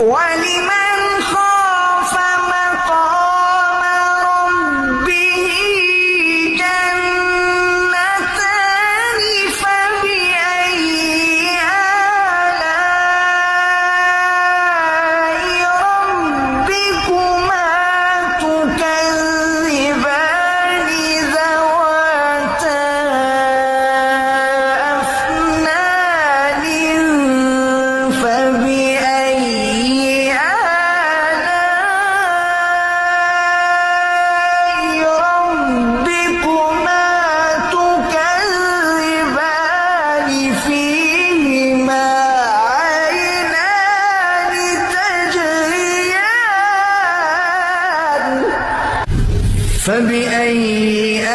ولمن خاف مقام ربه جنتان فبأي آلاء ربكما تكذبان ذواتا أفنان فبأي آلاء ربكما تكذبان فيهما عينان تجريان فبأي